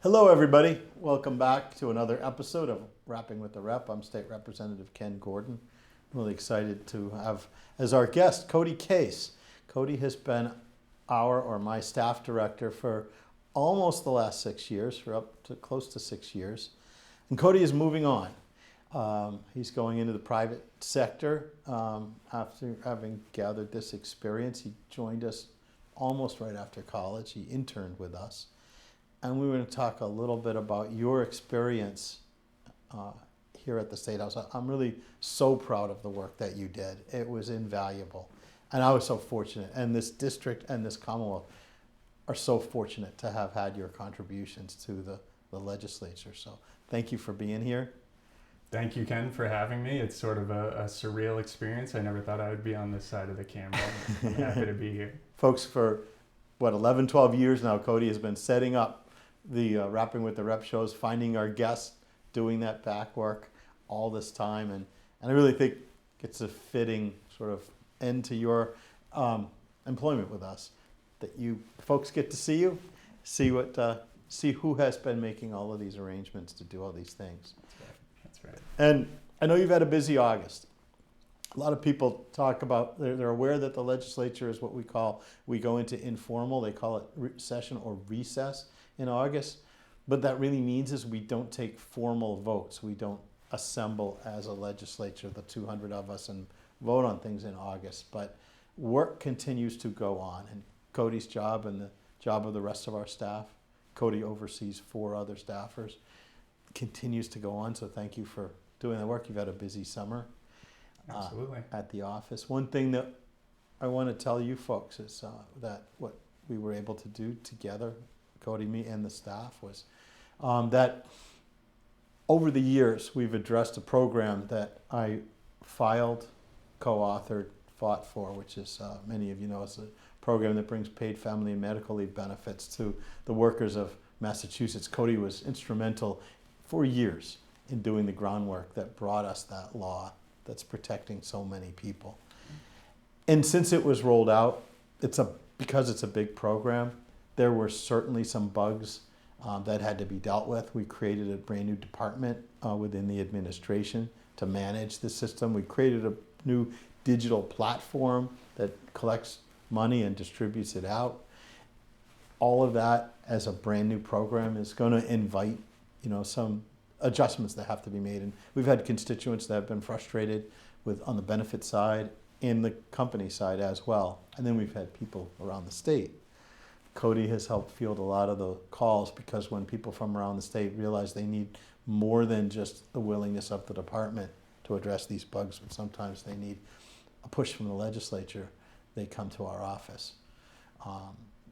Hello, everybody. Welcome back to another episode of Rapping with the Rep. I'm State Representative Ken Gordon. I'm really excited to have as our guest Cody Case. Cody has been my staff director for almost the last 6 years, for up to close to 6 years. And Cody is moving on. He's going into the private sector after having gathered this experience. He joined us almost right after college. He interned with us. And we were going to talk a little bit about your experience here at the State House. I'm really so proud of the work that you did. It was invaluable. And I was so fortunate. And this district and this Commonwealth are so fortunate to have had your contributions to the legislature. So thank you for being here. Thank you, Ken, for having me. It's sort of a surreal experience. I never thought I would be on this side of the camera. I'm happy to be here. Folks, for 11, 12 years now, Cody has been setting up the Rapping with the Rep shows, finding our guests, doing that back work all this time. And I really think it's a fitting sort of end to your employment with us, that you folks get to see you, see who has been making all of these arrangements to do all these things. That's right. And I know you've had a busy August. A lot of people talk about, they're aware that the legislature is what we go into informal, they call it session or recess in August. But that really means is we don't take formal votes. We don't assemble as a legislature, the 200 of us, and vote on things in August. But work continues to go on. And Cody's job and the job of the rest of our staff, Cody oversees 4 other staffers, continues to go on. So thank you for doing the work. You've had a busy summer. Absolutely. At the office. One thing that I want to tell you folks is that what we were able to do together, Cody, me, and the staff, was that over the years we've addressed a program that I filed, co-authored, fought for, which is, many of you know, it's a program that brings paid family and medical leave benefits to the workers of Massachusetts. Cody was instrumental for years in doing the groundwork that brought us that law that's protecting so many people. And since it was rolled out, because it's a big program, there were certainly some bugs that had to be dealt with. We created a brand new department within the administration to manage the system. We created a new digital platform that collects money and distributes it out. All of that as a brand new program is going to invite, some adjustments that have to be made. And we've had constituents that have been frustrated on the benefit side and the company side as well. And then we've had people around the state. Cody has helped field a lot of the calls, because when people from around the state realize they need more than just the willingness of the department to address these bugs, but sometimes they need a push from the legislature, they come to our office.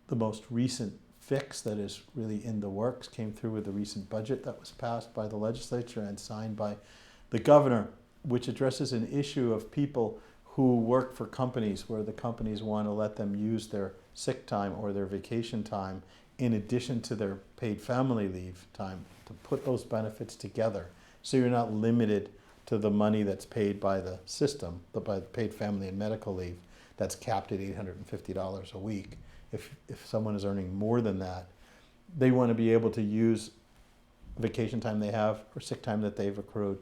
The most recent fix that is really in the works came through with the recent budget that was passed by the legislature and signed by the governor, which addresses an issue of people who work for companies where the companies want to let them use their sick time or their vacation time in addition to their paid family leave time, to put those benefits together so you're not limited to the money that's paid by the system, by the paid family and medical leave that's capped at $850 a week. If someone is earning more than that, they want to be able to use vacation time they have or sick time that they've accrued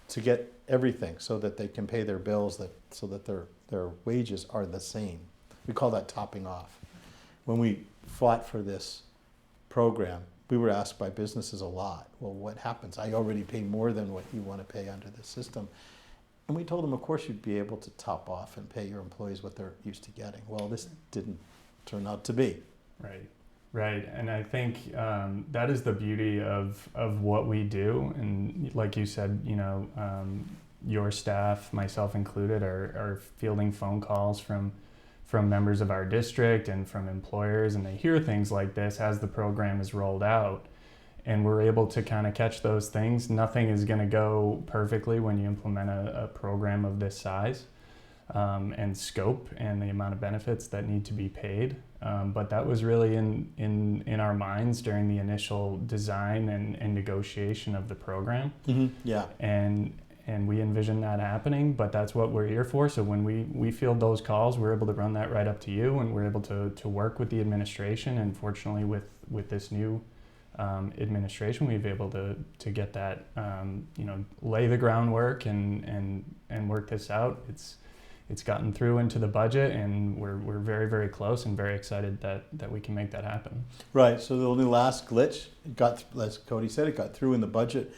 to get everything so that they can pay their bills, so that their wages are the same. We call that topping off. When we fought for this program, we were asked by businesses a lot, well, what happens? I already pay more than what you want to pay under the system. And we told them, of course, you'd be able to top off and pay your employees what they're used to getting. Well, this didn't turn out to be. Right. And I think that is the beauty of what we do. And like you said, your staff, myself included, are fielding phone calls from members of our district and from employers, and they hear things like this as the program is rolled out. And we're able to kind of catch those things. Nothing is going to go perfectly when you implement a program of this size and scope and the amount of benefits that need to be paid. But that was really in our minds during the initial design and negotiation of the program. Mm-hmm. Yeah. And we envision that happening, but that's what we're here for. So when we field those calls, we're able to run that right up to you, and we're able to work with the administration. And fortunately, with this new administration, we've been able to get that, lay the groundwork and work this out. It's gotten through into the budget, and we're very, very close and very excited that we can make that happen. Right. So the only last glitch, as Cody said, it got through in the budget.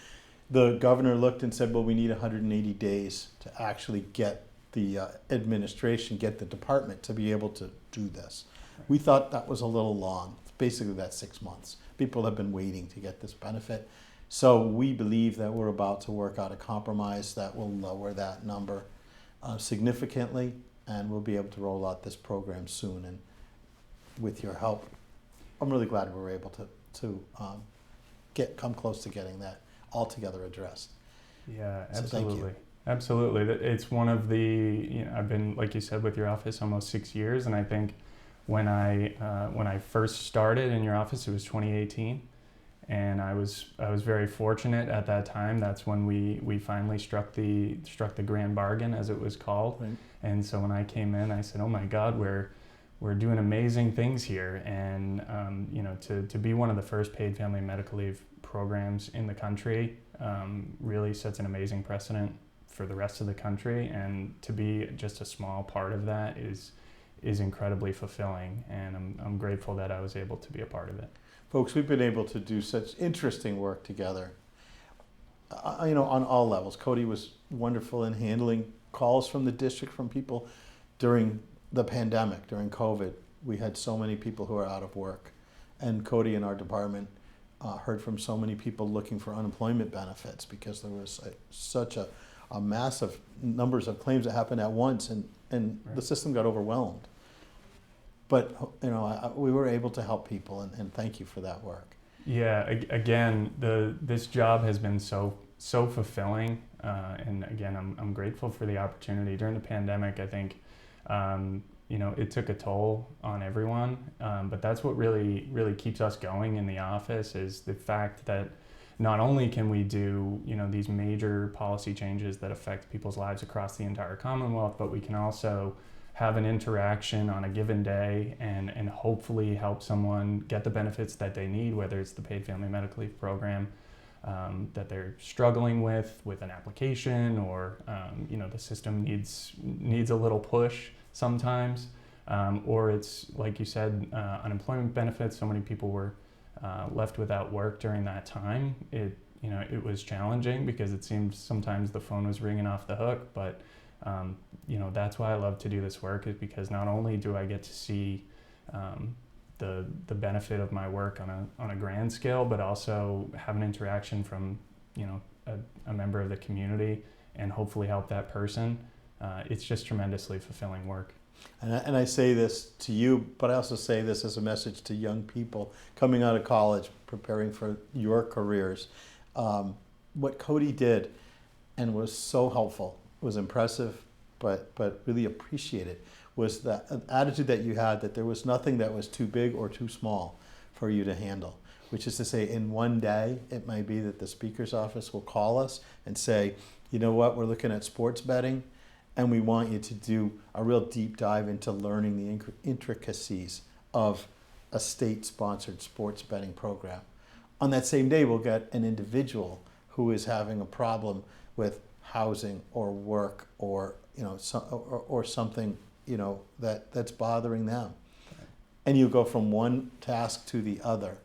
The governor looked and said, well, we need 180 days to actually get the administration, get the department to be able to do this. We thought that was a little long. Basically, that's 6 months. People have been waiting to get this benefit. So we believe that we're about to work out a compromise that will lower that number significantly, and we'll be able to roll out this program soon. And with your help, I'm really glad we were able to come close to getting that altogether addressed. Yeah, So absolutely. thank you. Absolutely. It's one of the, I've been, like you said, with your office almost 6 years, and I think when I first started in your office, it was 2018, and I was very fortunate at that time. That's when we finally struck the grand bargain, as it was called. Right. And so when I came in, I said, "Oh my God, we're doing amazing things here," and to be one of the first paid family medical leave programs in the country really sets an amazing precedent for the rest of the country, and to be just a small part of that is incredibly fulfilling, and I'm grateful that I was able to be a part of it. Folks, we've been able to do such interesting work together, on all levels. Cody was wonderful in handling calls from the district from people during the pandemic, during COVID. We had so many people who are out of work, and Cody and our department heard from so many people looking for unemployment benefits because there was such a massive numbers of claims that happened at once, and Right. the system got overwhelmed. But we were able to help people, and thank you for that work. Yeah, again, this job has been so fulfilling, and again, I'm grateful for the opportunity. During the pandemic, I think it took a toll on everyone, but that's what really keeps us going in the office, is the fact that not only can we do these major policy changes that affect people's lives across the entire Commonwealth, but we can also have an interaction on a given day and hopefully help someone get the benefits that they need, whether it's the paid family medical leave program that they're struggling with an application, or the system needs a little push sometimes, or it's, like you said, unemployment benefits. So many people were left without work during that time. It was challenging because it seemed sometimes the phone was ringing off the hook, but that's why I love to do this work, is because not only do I get to see the benefit of my work on a grand scale, but also have an interaction from a member of the community and hopefully help that person. It's just tremendously fulfilling work. And I say this to you, but I also say this as a message to young people coming out of college, preparing for your careers. What Cody did and was so helpful, was impressive, but really appreciated, was that attitude that you had, that there was nothing that was too big or too small for you to handle. Which is to say, in one day, it might be that the speaker's office will call us and say, you know what, we're looking at sports betting, and we want you to do a real deep dive into learning the intricacies of a state-sponsored sports betting program. On that same day, we'll get an individual who is having a problem with housing or work, or or something that's bothering them, and you go from one task to the other,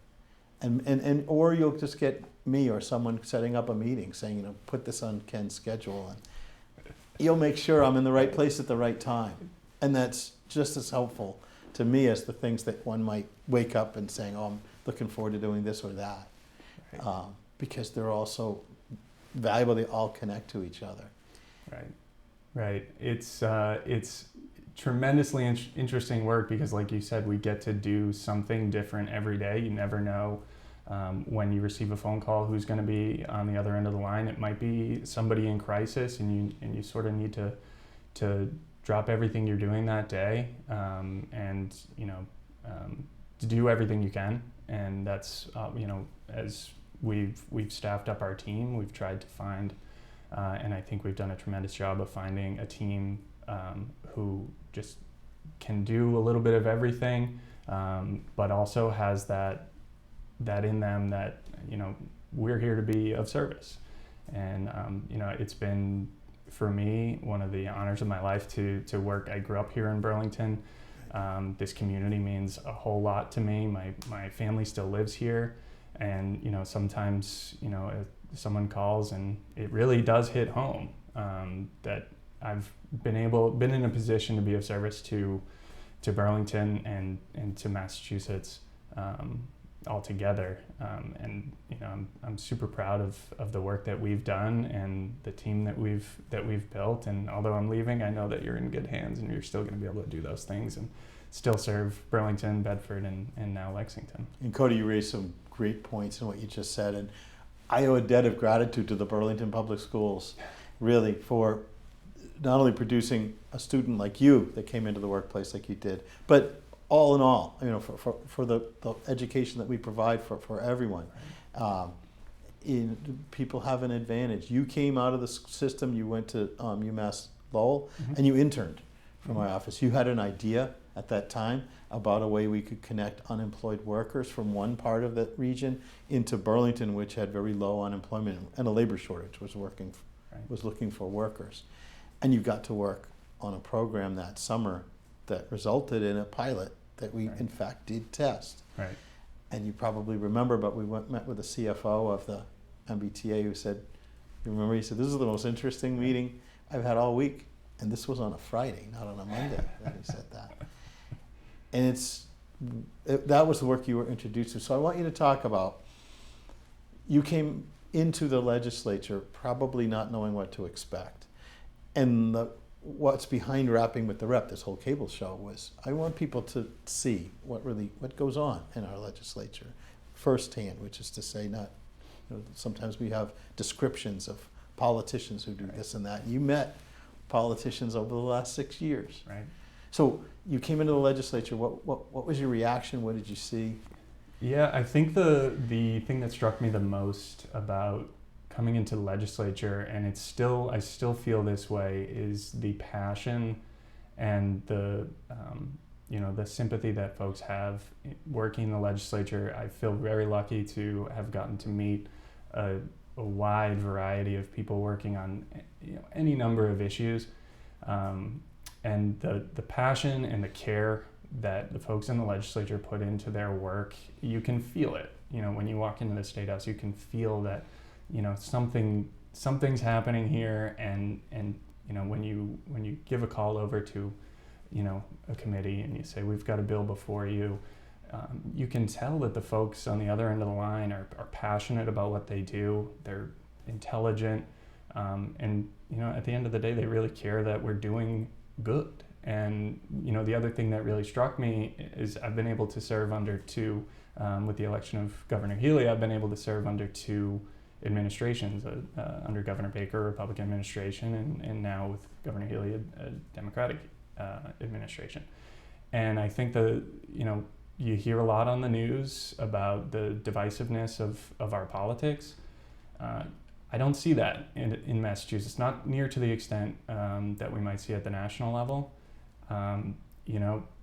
and or you'll just get me or someone setting up a meeting saying, put this on Ken's schedule, and you'll make sure I'm in the right place at the right time. And that's just as helpful to me as the things that one might wake up and saying, oh, I'm looking forward to doing this or that. Right. Because they're also valuable, they all connect to each other. Right. It's tremendously interesting work, because like you said, we get to do something different every day. You never know when you receive a phone call who's going to be on the other end of the line. It might be somebody in crisis, and you sort of need to drop everything you're doing that day, and to do everything you can. And that's as we've staffed up our team, we've tried to find, and I think we've done a tremendous job of finding a team who just can do a little bit of everything, but also has that that in them that, we're here to be of service. And, it's been, for me, one of the honors of my life to work. I grew up here in Burlington. This community means a whole lot to me. My family still lives here. And, sometimes, someone calls and it really does hit home, that I've been in a position to be of service to Burlington and to Massachusetts, altogether. And, I'm super proud of the work that we've done and the team that we've built. And although I'm leaving, I know that you're in good hands and you're still going to be able to do those things and still serve Burlington, Bedford, and now Lexington. And Cody, you raised some great points in what you just said, and I owe a debt of gratitude to the Burlington Public Schools, really, for not only producing a student like you that came into the workplace like you did, but all in all, for the education that we provide for everyone. People have an advantage. You came out of the system, you went to UMass Lowell, Mm-hmm. and you interned from my office. You had an idea at that time about a way we could connect unemployed workers from one part of the region into Burlington, which had very low unemployment and a labor shortage, was looking for workers. And you got to work on a program that summer that resulted in a pilot that we in fact did test. Right. And you probably remember, but we met with the CFO of the MBTA who said, you remember, he said, this is the most interesting meeting I've had all week. And this was on a Friday, not on a Monday that he said that. And that was the work you were introduced to. So I want you to talk about, you came into the legislature probably not knowing what to expect. And what's behind Rapping with the Rep, this whole cable show, was I want people to see what goes on in our legislature firsthand, which is to say, not, sometimes we have descriptions of politicians who do this and that. You met politicians over the last 6 years. Right. So you came into the legislature. What was your reaction? What did you see? Yeah, I think the thing that struck me the most about coming into the legislature, and I still feel this way, is the passion and the sympathy that folks have working in the legislature. I feel very lucky to have gotten to meet a wide variety of people working on any number of issues, and the passion and the care that the folks in the legislature put into their work, you can feel it. When you walk into the State House, you can feel that something's happening here, and when you give a call over to a committee and you say, we've got a bill before you, you can tell that the folks on the other end of the line are passionate about what they do. They're intelligent, and at the end of the day, they really care that we're doing good. And the other thing that really struck me is I've been able to serve under two, with the election of Governor Healy, I've been able to serve under two administrations, under Governor Baker, Republican administration, and now with Governor Healy, a Democratic administration. And I think you hear a lot on the news about the divisiveness of our politics. I don't see that in Massachusetts, not near to the extent that we might see at the national level.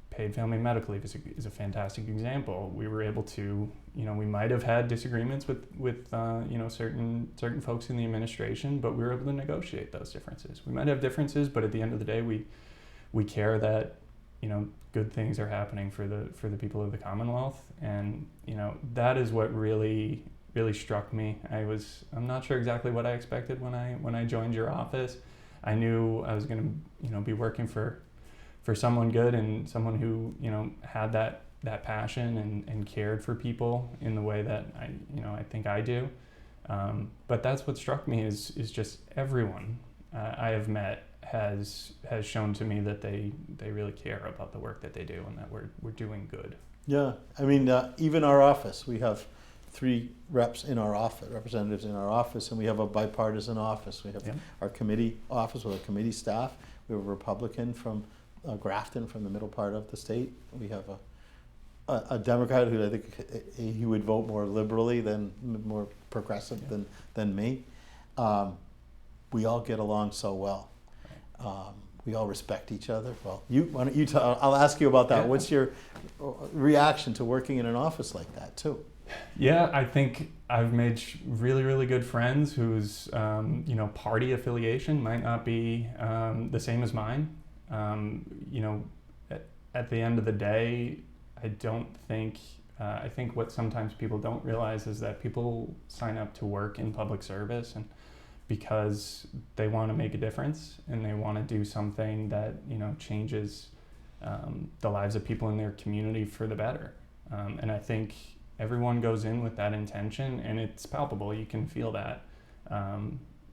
Paid family medical leave is a fantastic example. We were able to, we might have had disagreements with certain folks in the administration, but we were able to negotiate those differences. We might have differences, but at the end of the day, we care that good things are happening for the people of the Commonwealth, and that is what really struck me. I'm not sure exactly what I expected when I joined your office. I knew I was going to be working for someone good and someone who had that passion and cared for people in the way that I think I do. But that's what struck me is just everyone I have met has shown to me that they really care about the work that they do and that we're doing good. Yeah, I mean, even our office, we have 3 reps in our office, representatives in our office, and we have a bipartisan office. We have our committee office with a committee staff. We have a Republican from Grafton, from the middle part of the state. We have a Democrat who I think he would vote more liberally more progressive than me. We all get along so well. We all respect each other. Well, why don't you I'll ask you about that. Yeah. What's your reaction to working in an office like that too? Yeah, I think I've made really, really good friends whose, party affiliation might not be the same as mine. You know, at the end of the day, I don't think, I think what sometimes people don't realize is that people sign up to work in public service and because they want to make a difference and they want to do something that, changes the lives of people in their community for the better. And I think everyone goes in with that intention, and it's palpable. You can feel that.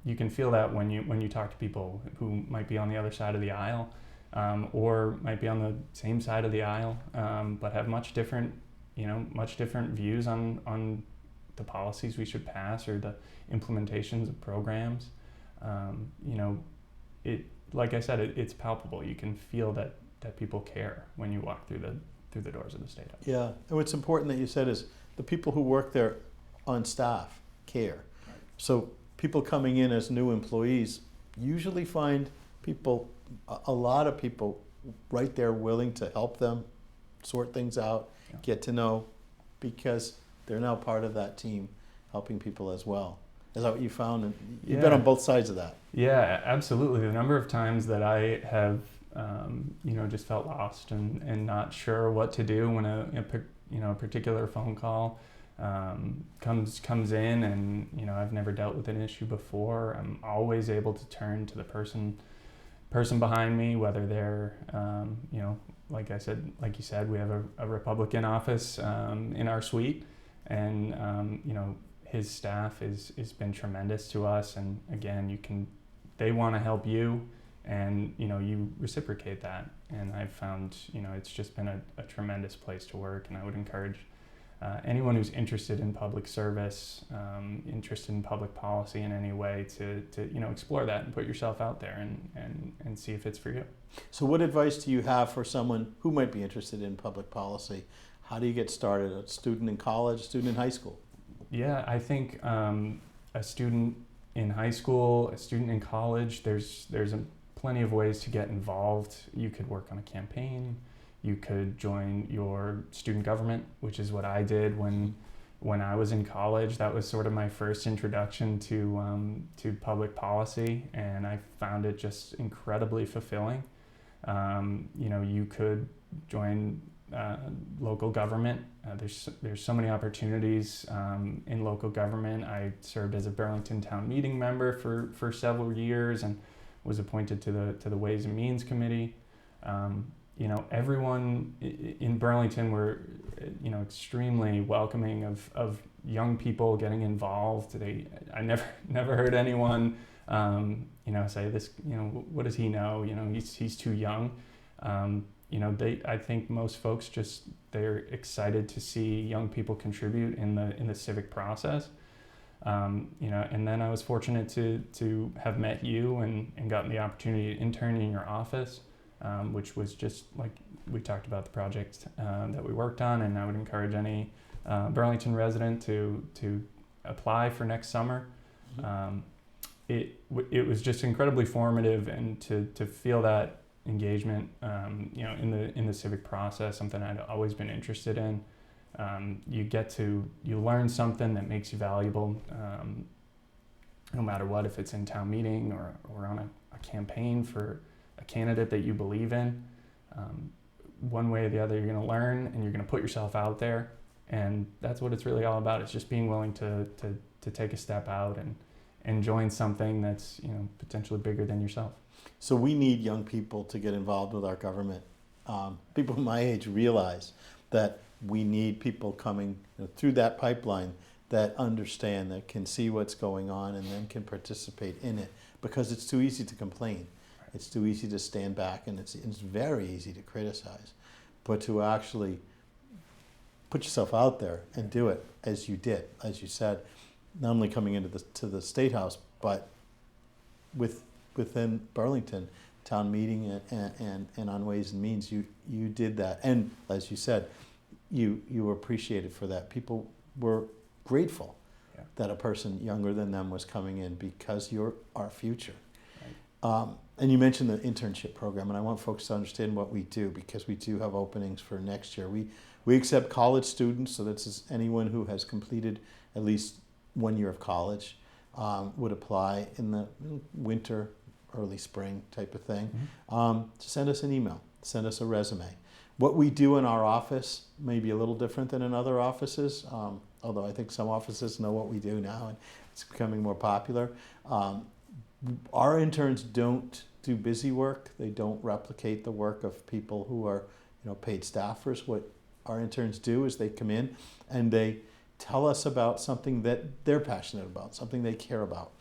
You can feel that when you talk to people who might be on the other side of the aisle, or might be on the same side of the aisle, but have much different views on the policies we should pass or the implementations of programs. It like I said, it's palpable. You can feel that people care when you walk through the doors of the State House. Yeah, and what's important that you said is the people who work there on staff care. Right. So people coming in as new employees usually find a lot of people right there willing to help them sort things out, Yeah. get to know, because they're now part of that team helping people as well. Is that what you found? And you've been on both sides of that. Yeah, absolutely. The number of times that I have, just felt lost and not sure what to do when a particular phone call comes in, and I've never dealt with an issue before. I'm always able to turn to the person behind me, whether they're, like you said, we have a Republican office in our suite, and his staff has been tremendous to us. And again, they want to help you, and you reciprocate that. And I've found it's just been a tremendous place to work. And I would encourage anyone who's interested in public service, interested in public policy in any way, to explore that and put yourself out there and see if it's for you. So what advice do you have for someone who might be interested in public policy? How do you get started? A student in college, a student in high school? Yeah, I think a student in high school, a student in college, there's plenty of ways to get involved. You could work on a campaign. You could join your student government, which is what I did when I was in college. That was sort of my first introduction to public policy, and I found it just incredibly fulfilling. You could join local government. There's so many opportunities in local government. I served as a Burlington Town Meeting member for several years and was appointed to the Ways and Means Committee. Everyone in Burlington were, extremely welcoming of young people getting involved. I never heard anyone, say this, what does he know? He's too young. I think most folks they're excited to see young people contribute in the civic process. And then I was fortunate to have met you and gotten the opportunity to intern in your office, which was just like we talked about the project that we worked on. And I would encourage any Burlington resident to apply for next summer. It was just incredibly formative, and to feel that engagement, in the civic process, something I'd always been interested in. You learn something that makes you valuable, no matter what, if it's in town meeting or on a campaign for a candidate that you believe in. One way or the other, you're going to learn, and you're going to put yourself out there, and that's what it's really all about. It's just being willing to take a step out and join something that's potentially bigger than yourself. So we need young people to get involved with our government. People my age realize that we need people coming through that pipeline that understand, that can see what's going on, and then can participate in it, because it's too easy to complain. Right. It's too easy to stand back, and it's very easy to criticize. But to actually put yourself out there and do it as you did, as you said, not only coming into the State House, but within Burlington town meeting and on Ways and Means, you did that, and as you said, you were appreciated for that. People were grateful that a person younger than them was coming in, because you're our future. Right. And you mentioned the internship program, and I want folks to understand what we do, because we do have openings for next year. We accept college students, so that's anyone who has completed at least 1 year of college would apply in the winter, early spring type of thing. Send us an email, send us a resume. What we do in our office may be a little different than in other offices, although I think some offices know what we do now and it's becoming more popular. Our interns don't do busy work. They don't replicate the work of people who are, paid staffers. What our interns do is they come in and they tell us about something that they're passionate about, something they care about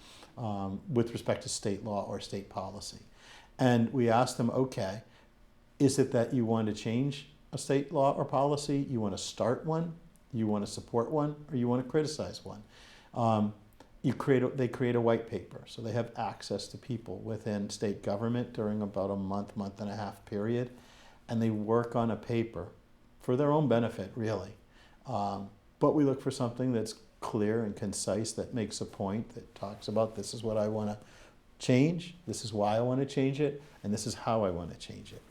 with respect to state law or state policy. And we ask them, okay, is it that you want to change a state law or policy? You want to start one? You want to support one? Or you want to criticize one? They create a white paper, so they have access to people within state government during about a month and a half period, and they work on a paper for their own benefit, really. But we look for something that's clear and concise, that makes a point, that talks about this is what I want to change, this is why I want to change it, and this is how I want to change it.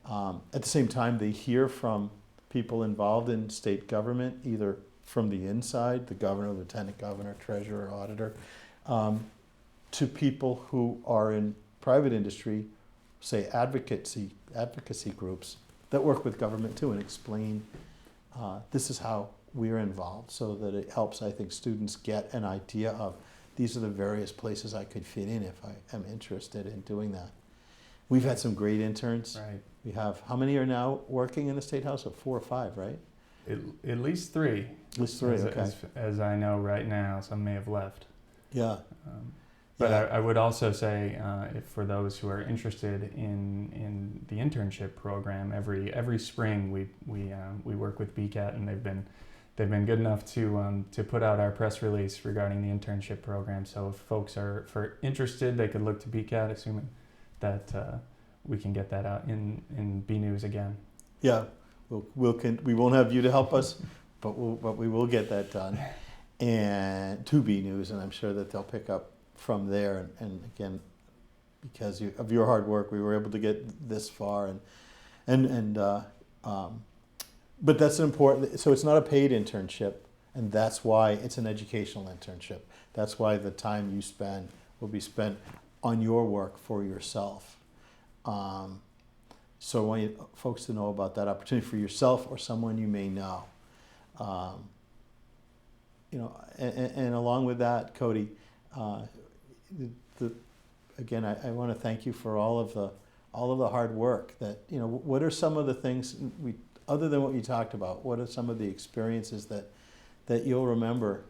At the same time, they hear from people involved in state government, either from the inside, the governor, lieutenant governor, treasurer, auditor, to people who are in private industry, say advocacy groups that work with government too, and explain this is how we're involved, so that it helps, I think, students get an idea of these are the various places I could fit in if I am interested in doing that. We've had some great interns. Right. We have, how many are now working in the State House? 4 or 5, right? At least 3. At least 3, okay. As I know right now, some may have left. Yeah. But yeah. I would also say, if for those who are interested in the internship program, every spring we work with BCAT, and they've been good enough to put out our press release regarding the internship program. So if folks are interested, they could look to BCAT, assuming that we can get that out in B News again. Yeah, we won't have you to help us, but we will get that done, and to B News, and I'm sure that they'll pick up from there. And again, because of your hard work, we were able to get this far, but that's important. So it's not a paid internship, and that's why it's an educational internship. That's why the time you spend will be spent on your work for yourself. So I want you folks to know about that opportunity for yourself or someone you may know. And along with that, Cody, again, I want to thank you for all of the hard work. That what are some of the things other than what you talked about? What are some of the experiences that you'll remember?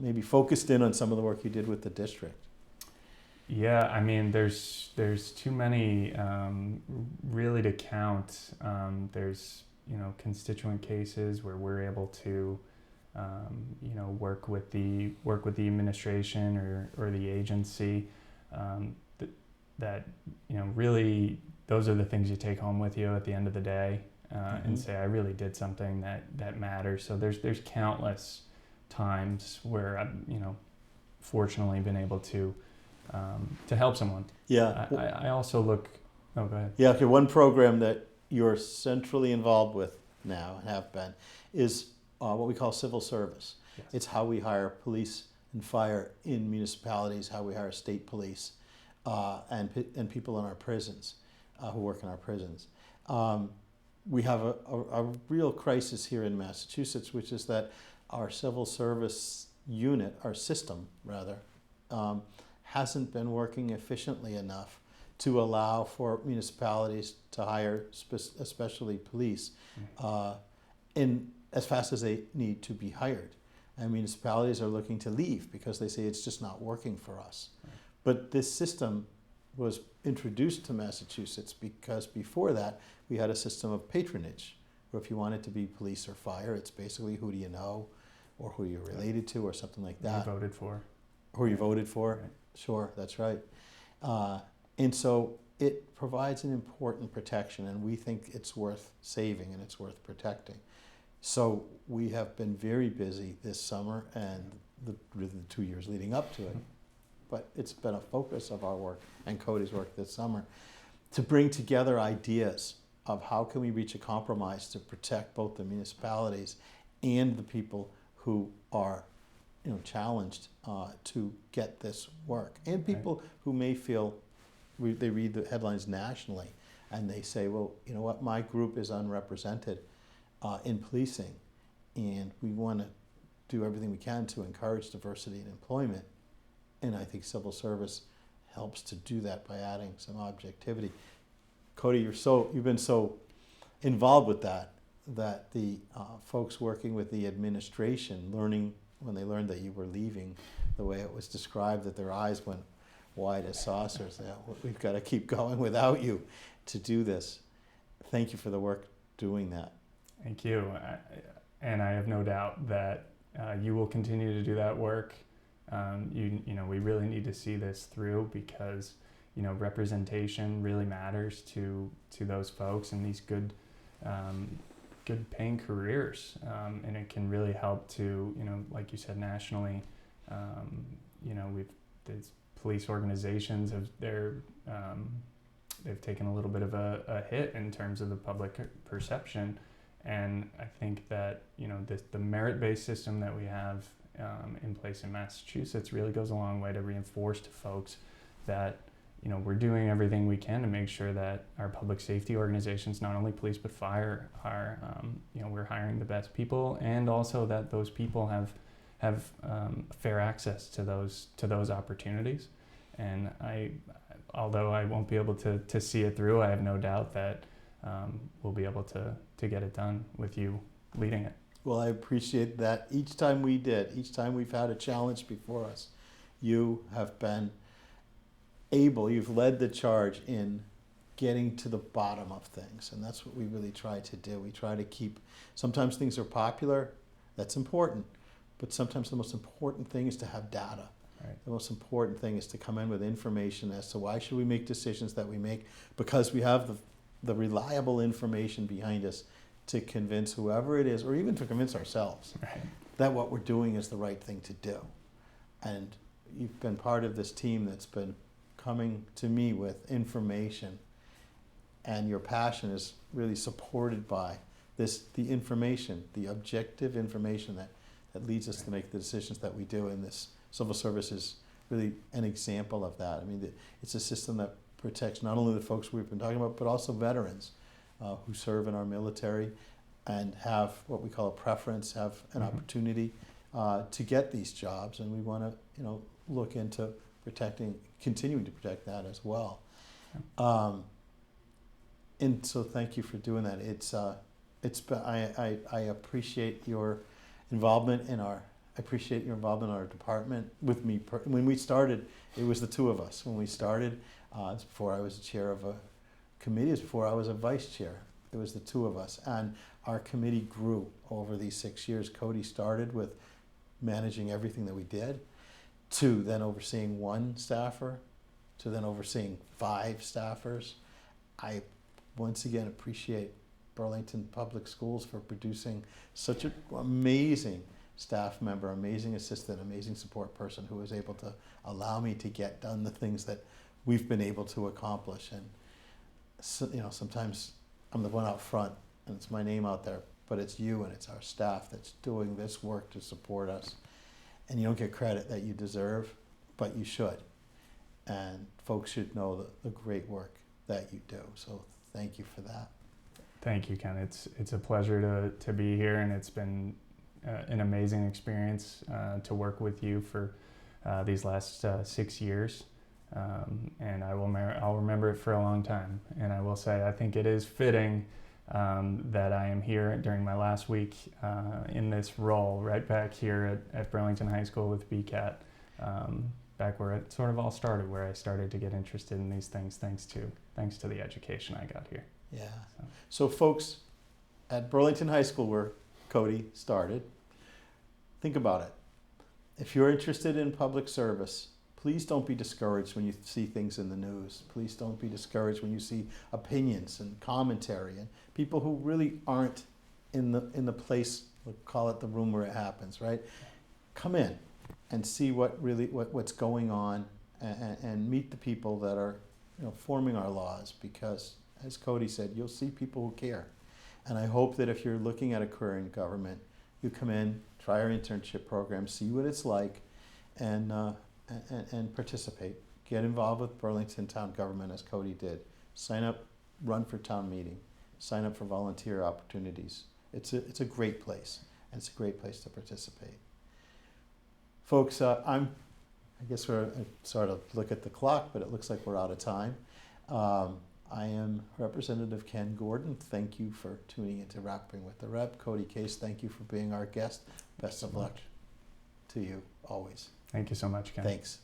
Maybe focused in on some of the work you did with the district. Yeah, I mean, there's too many really to count. There's constituent cases where we're able to work with the administration or the agency. That really those are the things you take home with you at the end of the day, and say I really did something that matters. So there's countless times where I've fortunately been able to help someone. Yeah. I also look. Oh, go ahead. Yeah. Okay. One program that you're centrally involved with now and have been is what we call civil service. Yes. It's It's how we hire police and fire in municipalities, how we hire state police, and people in our prisons who work in our prisons. We have a real crisis here in Massachusetts, which is that our civil service unit, our system rather, hasn't been working efficiently enough to allow for municipalities to hire especially police in as fast as they need to be hired. And municipalities are looking to leave because they say it's just not working for us. Right. But this system was introduced to Massachusetts because before that we had a system of patronage, where if you wanted to be police or fire, it's basically who do you know or who you're related to or something like that. You voted for. Who you voted for. Right. Sure, that's right. And so it provides an important protection, and we think it's worth saving and it's worth protecting. So we have been very busy this summer and the 2 years leading up to it. But it's been a focus of our work and Cody's work this summer to bring together ideas of how can we reach a compromise to protect both the municipalities and the people who are, challenged to get this work, and people who may feel they read the headlines nationally and they say, well, you know what, my group is unrepresented in policing, and we want to do everything we can to encourage diversity in employment. And I think civil service helps to do that by adding some objectivity. Cody, you've been so involved with that the folks working with the administration, when they learned that you were leaving, the way it was described, that their eyes went wide as saucers. Yeah, we've got to keep going without you to do this. Thank you for the work doing that. Thank you. And I have no doubt that you will continue to do that work. We really need to see this through, because representation really matters to those folks in these good paying careers, and it can really help to, like you said, nationally. These police organizations they've taken a little bit of a hit in terms of the public perception, and I think that the merit-based system that we have in place in Massachusetts really goes a long way to reinforce to folks that we're doing everything we can to make sure that our public safety organizations, not only police but fire, are we're hiring the best people, and also that those people have fair access to those opportunities. And although I won't be able to see it through, I have no doubt that we'll be able to get it done with you leading it. Well, I appreciate that. Each time we've had a challenge before us, you have been you've led the charge in getting to the bottom of things. And that's what we really try to do. We try to sometimes things are popular, that's important, but sometimes the most important thing is to have data. Right. The most important thing is to come in with information as to why should we make decisions that we make, because we have the reliable information behind us to convince whoever it is, or even to convince ourselves, right, that what we're doing is the right thing to do. And you've been part of this team that's been coming to me with information, and your passion is really supported by the information, the objective information that leads us to make the decisions that we do. And this civil service is really an example of that. I mean, it's a system that protects not only the folks we've been talking about, but also veterans who serve in our military and have what we call a preference, have an opportunity to get these jobs. And we want to, look into continuing to protect that as well. And so thank you for doing that. I appreciate your involvement in our department with me. When we started, it was the two of us. When we started, it was before I was chair of a committee, it was before I was a vice chair. It was the two of us, and our committee grew over these 6 years. Cody started with managing everything that we did, to then overseeing one staffer, to then overseeing 5 staffers. I once again appreciate Burlington Public Schools for producing such an amazing staff member, amazing assistant, amazing support person who was able to allow me to get done the things that we've been able to accomplish. And so, sometimes I'm the one out front and it's my name out there, but it's you and it's our staff that's doing this work to support us. And you don't get credit that you deserve, but you should. And folks should know the great work that you do. So thank you for that. Thank you, Ken. It's a pleasure to be here, and it's been an amazing experience to work with you for these last 6 years. And I'll remember it for a long time. And I will say, I think it is fitting that I am here during my last week in this role, right back here at Burlington High School with BCAT, back where it sort of all started, where I started to get interested in these things thanks to the education I got here. Yeah. So folks, at Burlington High School, where Cody started, think about it. If you're interested in public service, please don't be discouraged when you see things in the news. Please don't be discouraged when you see opinions and commentary and people who really aren't in the place, we'll call it the room where it happens, right? Come in and see what's going on, and meet the people that are forming our laws, because as Cody said, you'll see people who care. And I hope that if you're looking at a career in government, you come in, try our internship program, see what it's like, and participate. Get involved with Burlington town government as Cody did. Sign up, run for town meeting, sign up for volunteer opportunities. It's a great place, and it's a great place to participate. Folks, I guess we're sort of look at the clock, but it looks like we're out of time. I am Representative Ken Gordon. Thank you for tuning into Rapping with the Rep. Cody Case, thank you for being our guest. Best of luck to you always. Thank you so much, Ken. Thanks.